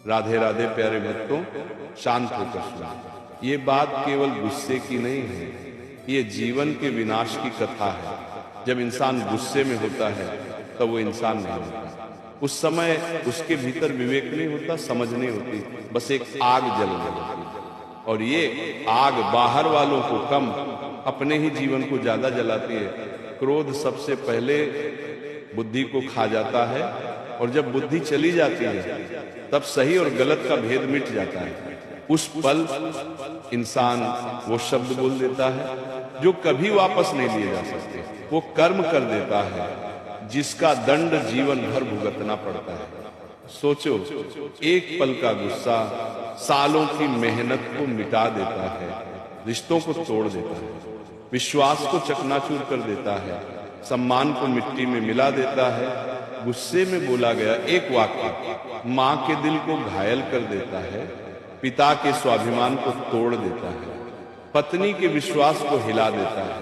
राधे राधे प्यारे भक्तों, शांत होकर सुनो। ये बात केवल गुस्से की नहीं है, ये जीवन के विनाश की कथा है। जब इंसान गुस्से में होता है तब वो इंसान नहीं होता। उस समय उसके भीतर विवेक नहीं होता, समझ नहीं होती, बस एक आग जल रही होती। और ये आग बाहर वालों को कम, अपने ही जीवन को ज्यादा जलाती है। क्रोध सबसे पहले बुद्धि को खा जाता है, और जब बुद्धि चली जाती है तब सही और गलत का भेद मिट जाता है। उस पल इंसान वो शब्द बोल देता है जो कभी वापस नहीं लिए जा सकते। वो कर्म कर देता है जिसका दंड जीवन भर भुगतना पड़ता है। सोचो, एक पल का गुस्सा सालों की मेहनत को मिटा देता है, रिश्तों को तोड़ देता है, विश्वास को चकनाचूर कर देता है, सम्मान को मिट्टी में मिला देता है। गुस्से में बोला गया एक वाक्य माँ के दिल को घायल कर देता है, पिता के स्वाभिमान को तोड़ देता है, पत्नी के विश्वास को हिला देता है,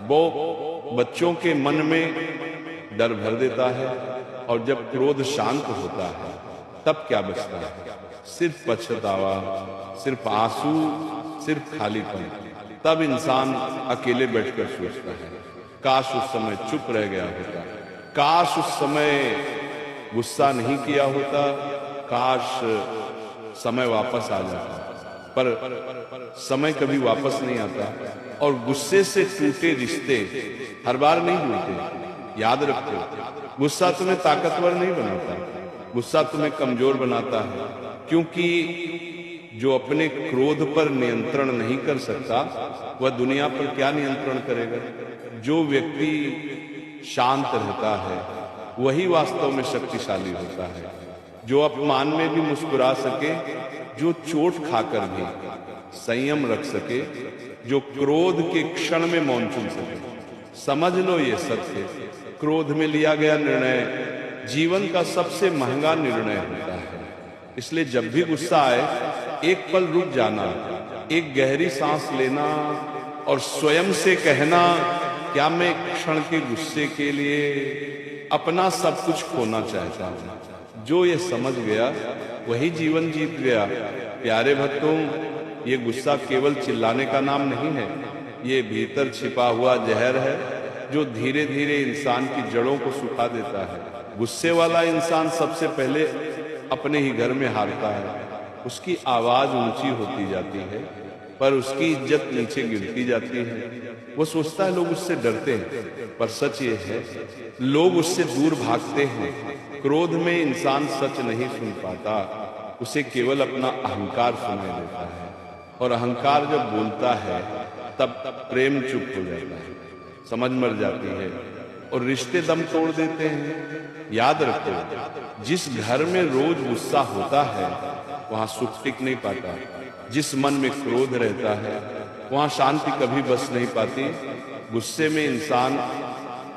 वो बच्चों के मन में डर भर देता है। और जब क्रोध शांत होता है तब क्या बचता है? सिर्फ पछतावा, सिर्फ आंसू, सिर्फ खालीपन। तब इंसान अकेले बैठकर सोचता है, काश उस समय चुप रह गया होता, काश उस समय गुस्सा नहीं किया होता, काश समय वापस आ जाता। पर समय कभी वापस नहीं आता, और गुस्से से टूटे रिश्ते हर बार नहीं जुड़ते। याद रखो, गुस्सा तुम्हें ताकतवर नहीं बनाता, गुस्सा तुम्हें कमजोर बनाता है। क्योंकि जो अपने क्रोध पर नियंत्रण नहीं कर सकता वह दुनिया पर क्या नियंत्रण करेगा? जो व्यक्ति शांत रहता है वही वास्तव में शक्तिशाली होता है। जो अपमान में भी मुस्कुरा सके, जो चोट खाकर भी संयम रख सके, जो क्रोध के क्षण में मौन चुन सके। समझ लो ये सत्य, क्रोध में लिया गया निर्णय जीवन का सबसे महंगा निर्णय होता है। इसलिए जब भी गुस्सा आए एक पल रुक जाना, एक गहरी सांस लेना और स्वयं से कहना, क्या मैं क्षण के गुस्से के लिए अपना सब कुछ खोना चाहता हूं? जो ये समझ गया वही जीवन जीत गया। प्यारे भक्तों, ये गुस्सा केवल चिल्लाने का नाम नहीं है, ये भीतर छिपा हुआ जहर है जो धीरे धीरे इंसान की जड़ों को सुखा देता है। गुस्से वाला इंसान सबसे पहले अपने ही घर में हारता है। उसकी आवाज ऊंची होती जाती है पर उसकी इज्जत नीचे गिरती जाती है। वो सोचता है लोग उससे डरते हैं, पर सच ये है लोग उससे दूर भागते हैं। क्रोध में इंसान सच नहीं सुन पाता, उसे केवल अपना अहंकार सुनाई देता है। और अहंकार जब बोलता है तब प्रेम चुप हो जाता है, समझ मर जाती है और रिश्ते दम तोड़ देते हैं। याद रखो, जिस घर में रोज गुस्सा होता है वहां सुख टिक नहीं पाता। जिस मन में क्रोध रहता है वहां शांति कभी बस नहीं पाती। गुस्से में इंसान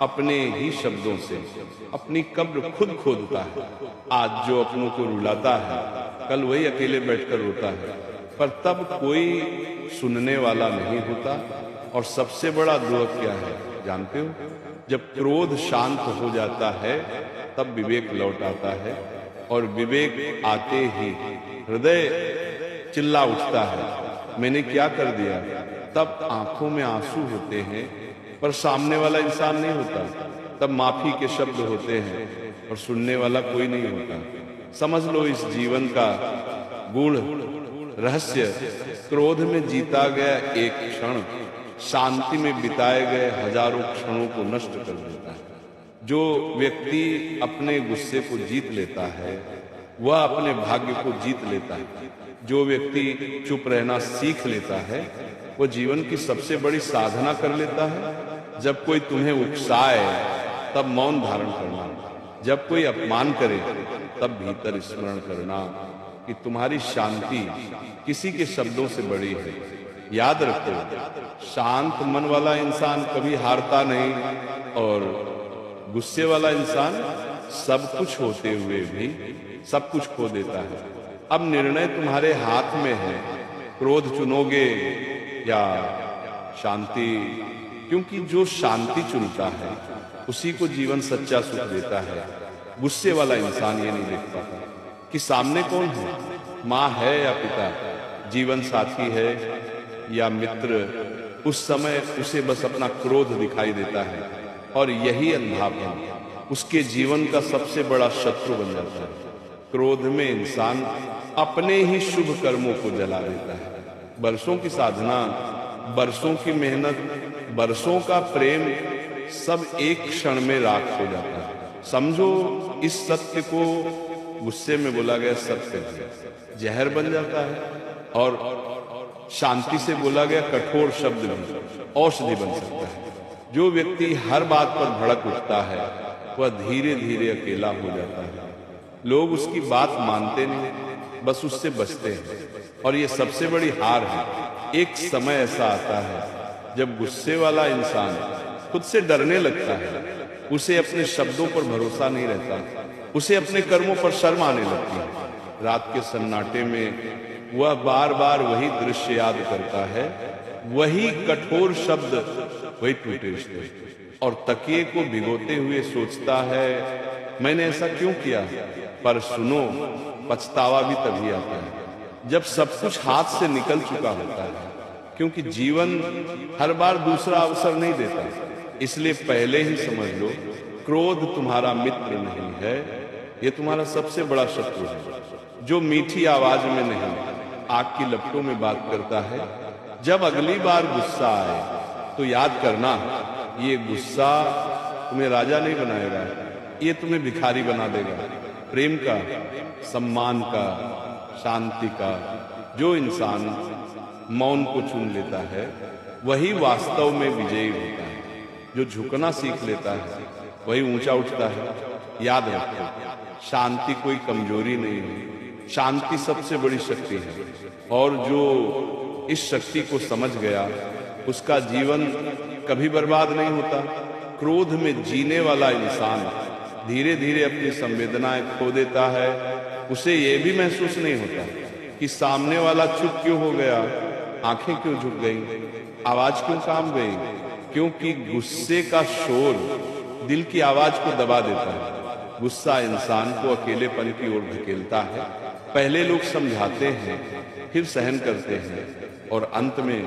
अपने ही शब्दों से अपनी कब्र खुद खोदता है। आज जो अपनों को रुलाता है कल वही अकेले बैठकर रोता है, पर तब कोई सुनने वाला नहीं होता। और सबसे बड़ा द्रोह क्या है जानते हो? जब क्रोध शांत हो जाता है तब विवेक लौट आता है, और विवेक आते ही हृदय चिल्ला उठता है, मैंने क्या कर दिया? तब आंखों में आंसू होते हैं पर सामने वाला इंसान नहीं होता। तब माफी के शब्द होते हैं और सुनने वाला कोई नहीं होता। समझ लो, इस जीवन का गूढ़ रहस्य क्रोध में जीता गया एक क्षण शांति में बिताए गए हजारों क्षणों को नष्ट कर देता है। जो व्यक्ति अपने गुस्से को जीत लेता है वह अपने भाग्य को जीत लेता है। जो व्यक्ति चुप रहना सीख लेता है वो जीवन की सबसे बड़ी साधना कर लेता है। जब कोई तुम्हें उकसाए तब मौन धारण करना, जब कोई अपमान करे तब भीतर स्मरण करना कि तुम्हारी शांति किसी के शब्दों से बड़ी है। याद रखो, शांत मन वाला इंसान कभी हारता नहीं, और गुस्से वाला इंसान सब कुछ होते हुए भी सब कुछ खो देता है। अब निर्णय तुम्हारे हाथ में है, क्रोध चुनोगे या शांति? क्योंकि जो शांति चुनता है उसी को जीवन सच्चा सुख देता है। गुस्से वाला इंसान ये नहीं देख पाता। कि सामने कौन है, माँ है या पिता, जीवन साथी है या मित्र। उस समय उसे बस अपना क्रोध दिखाई देता है और यही अंधापन उसके जीवन का सबसे बड़ा शत्रु बन जाता है। क्रोध में इंसान अपने ही शुभ कर्मों को जला देता है। बरसों की साधना, बरसों की मेहनत, बरसों का प्रेम सब एक क्षण में राख हो जाता है। समझो इस सत्य को गुस्से में बोला गया सत्य जहर बन जाता है और शांति से बोला गया कठोर शब्द भी औषधि बन सकता है। जो व्यक्ति हर बात पर भड़क उठता है वह धीरे धीरे अकेला हो जाता है। लोग उसकी बात मानते नहीं, बस उससे बचते हैं। और ये सबसे बड़ी हार है। एक समय ऐसा आता है जब गुस्से वाला इंसान खुद से डरने लगता है, उसे अपने शब्दों पर भरोसा नहीं रहता, उसे अपने कर्मों पर शर्म आने लगती है। रात के सन्नाटे में वह बार बार वही दृश्य याद करता है, वही कठोर शब्द, वही टूटे रिश्ते, और तकिए को भिगोते हुए सोचता है मैंने ऐसा क्यों किया। पर सुनो, पछतावा भी तभी आता है जब सब कुछ हाथ से निकल चुका होता है, क्योंकि जीवन हर बार दूसरा अवसर नहीं देता। इसलिए पहले ही समझ लो, क्रोध तुम्हारा मित्र नहीं है, ये तुम्हारा सबसे बड़ा शत्रु है। जो मीठी आवाज में नहीं, आग की लपटों में बात करता है। जब अगली बार गुस्सा आए तो याद करना, ये गुस्सा तुम्हें राजा नहीं बनाएगा, ये तुम्हें भिखारी बना देगा। प्रेम का, सम्मान का, शांति का जो इंसान मौन को चुन लेता है वही वास्तव में विजयी होता है। जो झुकना सीख लेता है वही ऊंचा उठता है। याद रखो, शांति कोई कमजोरी नहीं है, शांति सबसे बड़ी शक्ति है। और जो इस शक्ति को समझ गया उसका जीवन कभी बर्बाद नहीं होता। क्रोध में जीने वाला इंसान धीरे धीरे अपनी संवेदनाएं खो देता है। उसे यह भी महसूस नहीं होता कि सामने वाला चुप क्यों हो गया, आंखें क्यों झुक गई, आवाज क्यों काम गई, क्योंकि गुस्से का शोर दिल की आवाज को दबा देता है। गुस्सा इंसान को अकेलेपन की ओर धकेलता है। पहले लोग समझाते हैं, फिर सहन करते हैं और अंत में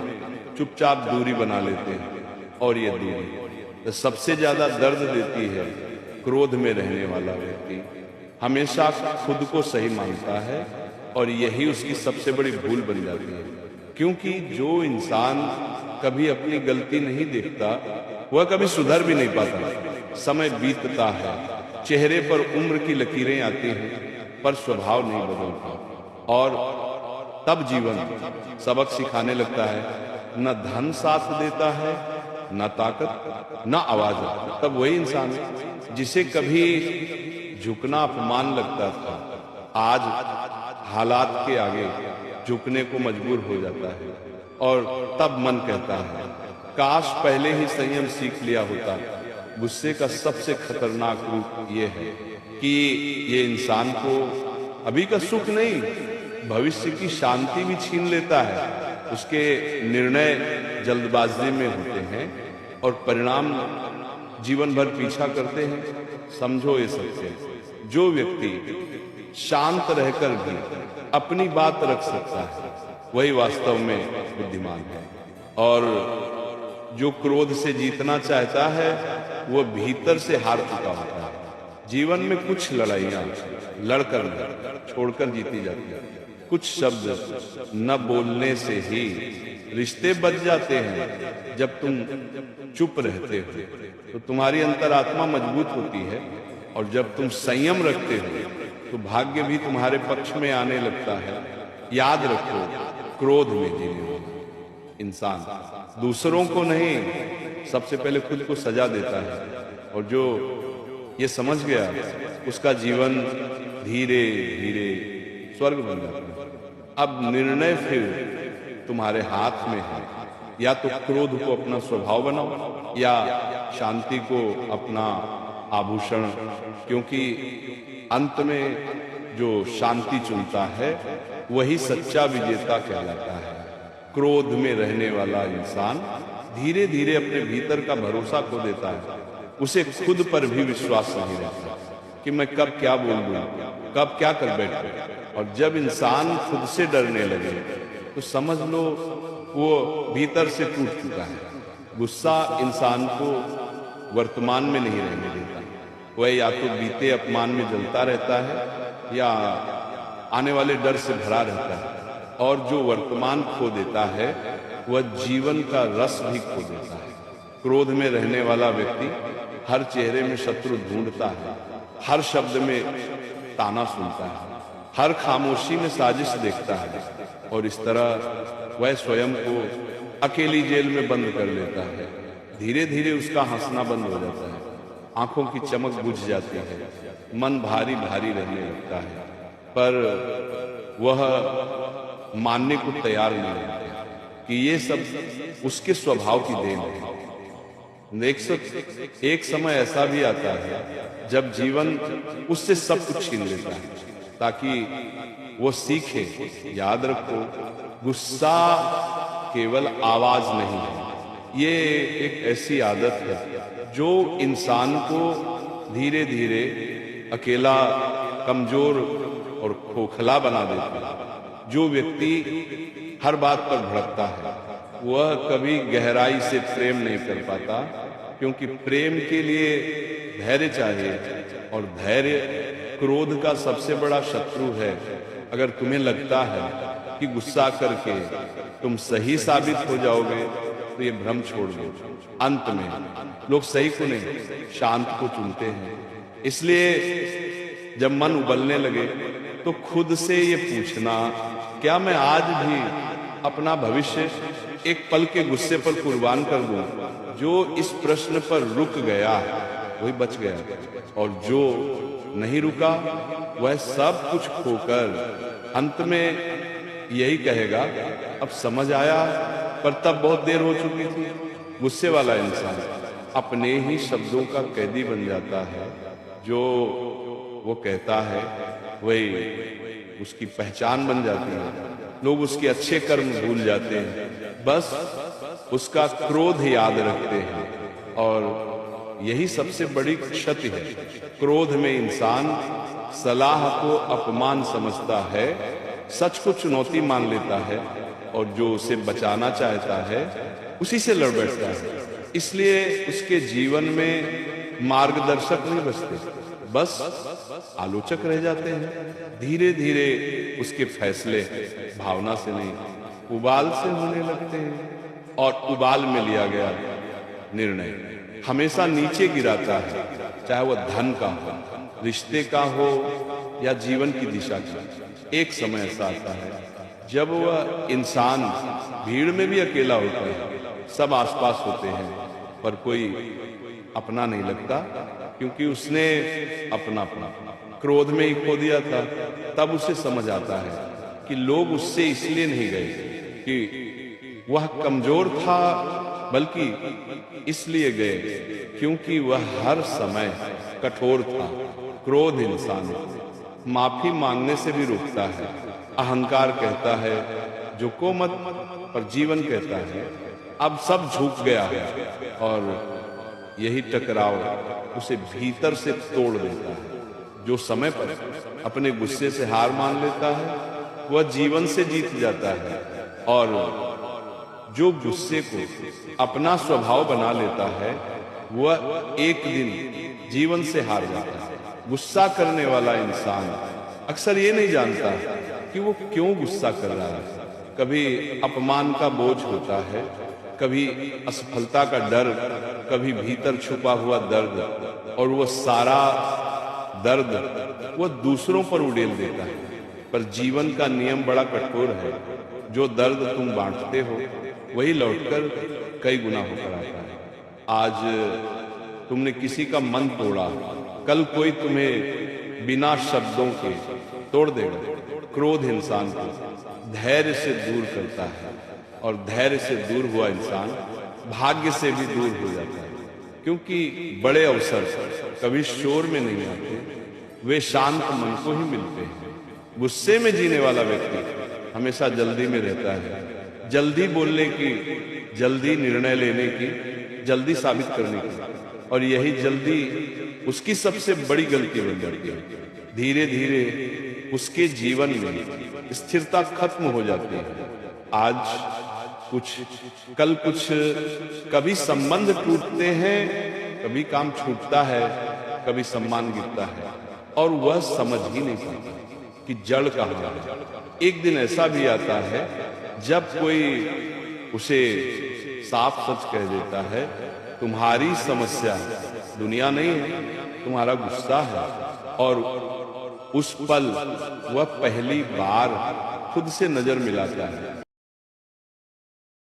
चुपचाप दूरी बना लेते हैं। और ये दूरी सबसे ज्यादा दर्द देती है। क्रोध में रहने वाला व्यक्ति हमेशा खुद को सही मानता है और यही उसकी सबसे बड़ी भूल बन जाती है। क्योंकि जो इंसान कभी अपनी गलती नहीं देखता वह कभी सुधर भी नहीं पाता। समय बीतता है, चेहरे पर उम्र की लकीरें आती हैं, पर स्वभाव नहीं बदलता। और तब जीवन सबक सिखाने लगता है। न धन साथ देता है, न ताकत, न आवाज। तब वही इंसान जिसे कभी झुकना अपमान लगता था, आज हालात के आगे झुकने को मजबूर हो जाता है। और तब मन कहता है काश पहले ही संयम सीख लिया होता। गुस्से का सबसे खतरनाक रूप ये है कि ये इंसान को अभी का सुख नहीं, भविष्य की शांति भी छीन लेता है। उसके निर्णय जल्दबाजी में होते हैं और परिणाम जीवन भर पीछा करते हैं। समझो ये सत्य, जो व्यक्ति शांत रहकर भी अपनी बात रख सकता है वही वास्तव में बुद्धिमान है। और जो क्रोध से जीतना चाहता है वह भीतर से हार चुका होता है। जीवन में कुछ लड़ाइयां लड़कर छोड़कर जीती जाती है। कुछ शब्द न बोलने से ही रिश्ते बच जाते हैं। जब तुम चुप रहते हो तो तुम्हारी अंतरात्मा मजबूत होती है, और जब तुम संयम रखते हो तो भाग्य भी तुम्हारे पक्ष में आने लगता है। याद रखो, क्रोध में जीने वाला इंसान दूसरों को नहीं, सबसे पहले खुद को सजा देता है। और जो ये समझ गया उसका जीवन धीरे धीरे स्वर्ग बन जाता है। अब निर्णय फिर तुम्हारे हाथ में है, या तो क्रोध को अपना स्वभाव बनाओ या शांति को अपना आभूषण। क्योंकि अंत में जो शांति चुनता है वही सच्चा विजेता कहलाता है। क्रोध में रहने वाला इंसान धीरे धीरे अपने भीतर का भरोसा खो देता है। उसे खुद पर भी विश्वास नहीं रहता। कि मैं कब क्या बोल दूं, कब क्या कर बैठूं। और जब इंसान खुद से डरने लगे तो समझ लो वो भीतर से टूट चुका है। गुस्सा इंसान को वर्तमान में नहीं रहने देता। वह या तो बीते अपमान में जलता रहता है या आने वाले डर से भरा रहता है। और जो वर्तमान खो देता है वह जीवन का रस भी खो देता है। क्रोध में रहने वाला व्यक्ति हर चेहरे में शत्रु ढूंढता है, हर शब्द में ताना सुनता है, हर खामोशी में साजिश देखता है। और इस तरह वह स्वयं को अकेली जेल में बंद कर लेता है। धीरे धीरे उसका हंसना बंद हो जाता है, आंखों की चमक बुझ जाती है, मन भारी भारी रहने लगता है। पर वह मानने को तैयार नहीं रहता कि ये सब उसके स्वभाव की देन है। एक समय ऐसा भी आता है जब जीवन उससे सब कुछ छीन लेता है ताकि वो सीखे। याद रखो, गुस्सा केवल आवाज नहीं है, ये एक ऐसी आदत है जो इंसान को धीरे धीरे अकेला, कमजोर और खोखला बना देता है। जो व्यक्ति हर बात पर भड़कता है वह कभी गहराई से प्रेम नहीं कर पाता, क्योंकि प्रेम के लिए धैर्य चाहिए और धैर्य क्रोध का सबसे बड़ा शत्रु है। अगर तुम्हें लगता है कि गुस्सा करके तुम सही साबित हो जाओगे तो ये भ्रम छोड़ दो। अंत में लोग सही को नहीं, शांत को चुनते हैं। इसलिए जब मन उबलने लगे तो खुद से ये पूछना, क्या मैं आज भी अपना भविष्य एक पल के गुस्से पर कुर्बान कर दूं? जो इस प्रश्न पर रुक गया वही बच गया, और जो नहीं रुका वह सब कुछ खोकर अंत में यही कहेगा, अब समझ आया, पर तब बहुत देर हो चुकी थी। गुस्से वाला इंसान अपने ही शब्दों का कैदी बन जाता है। जो वो कहता है वही उसकी पहचान बन जाती है। लोग उसके अच्छे कर्म भूल जाते हैं, बस उसका क्रोध याद रखते हैं। और यही सबसे बड़ी क्षति है। क्रोध में इंसान सलाह को अपमान समझता है, सच को चुनौती मान लेता है, और जो उसे बचाना चाहता है उसी से लड़ बैठता है। इसलिए उसके जीवन में मार्गदर्शक नहीं बचते, बस आलोचक रह जाते हैं। धीरे धीरे उसके फैसले भावना से नहीं, उबाल से होने लगते हैं, और उबाल में लिया गया निर्णय हमेशा नीचे गिराता है, चाहे वह धन का हो, रिश्ते का हो या जीवन की दिशा का। एक समय ऐसा आता है जब वह इंसान भीड़ में भी अकेला होता है, सब आसपास होते हैं पर कोई अपना नहीं लगता, क्योंकि उसने अपना क्रोध में ही खो दिया था। तब उसे समझ आता है कि लोग उससे इसलिए नहीं गए कि वह कमजोर था, बल्कि इसलिए गए क्योंकि वह हर समय कठोर था। क्रोध इंसान माफी मांगने से भी रोकता है। अहंकार कहता है झुको मत, पर जीवन कहता है अब सब झुक गया है, और यही टकराव उसे भीतर से तोड़ देता है। जो समय पर अपने गुस्से से हार मान लेता है वह जीवन से जीत जाता है, और जो गुस्से को अपना स्वभाव बना लेता है वह एक दिन जीवन से हार जाता है। गुस्सा करने वाला इंसान अक्सर ये नहीं जानता कि वो क्यों गुस्सा कर रहा है। कभी अपमान का बोझ होता है, कभी असफलता का डर, कभी भीतर छुपा हुआ दर्द, और वो सारा दर्द वो दूसरों पर उड़ेल देता है। पर जीवन का नियम बड़ा कठोर है। जो दर्द तुम बांटते हो वही लौटकर कई गुना होकर आता है। आज तुमने किसी का मन तोड़ा, कल कोई तुम्हें बिना शब्दों के तोड़ देगा। क्रोध इंसान को धैर्य से दूर करता है, और धैर्य से दूर हुआ इंसान भाग्य से भी दूर हो जाता है, क्योंकि बड़े अवसर कभी शोर में नहीं आते, वे शांत मन को ही मिलते हैं। गुस्से में जीने वाला व्यक्ति हमेशा जल्दी में रहता है, जल्दी बोलने की, जल्दी निर्णय लेने की, जल्दी साबित करने की, और यही जल्दी उसकी सबसे बड़ी गलती बन जाती है। धीरे धीरे उसके जीवन में स्थिरता खत्म हो जाती है। आज कुछ, कल कुछ, कभी संबंध टूटते हैं, कभी काम छूटता है, कभी सम्मान गिरता है, और वह समझ ही नहीं पाता कि जड़ कहाँ है। एक दिन ऐसा भी आता है जब कोई उसे साफ सच कह देता है, तुम्हारी समस्या दुनिया नहीं है, तुम्हारा गुस्सा है। और उस पल वह पहली बार खुद से नजर मिलाता है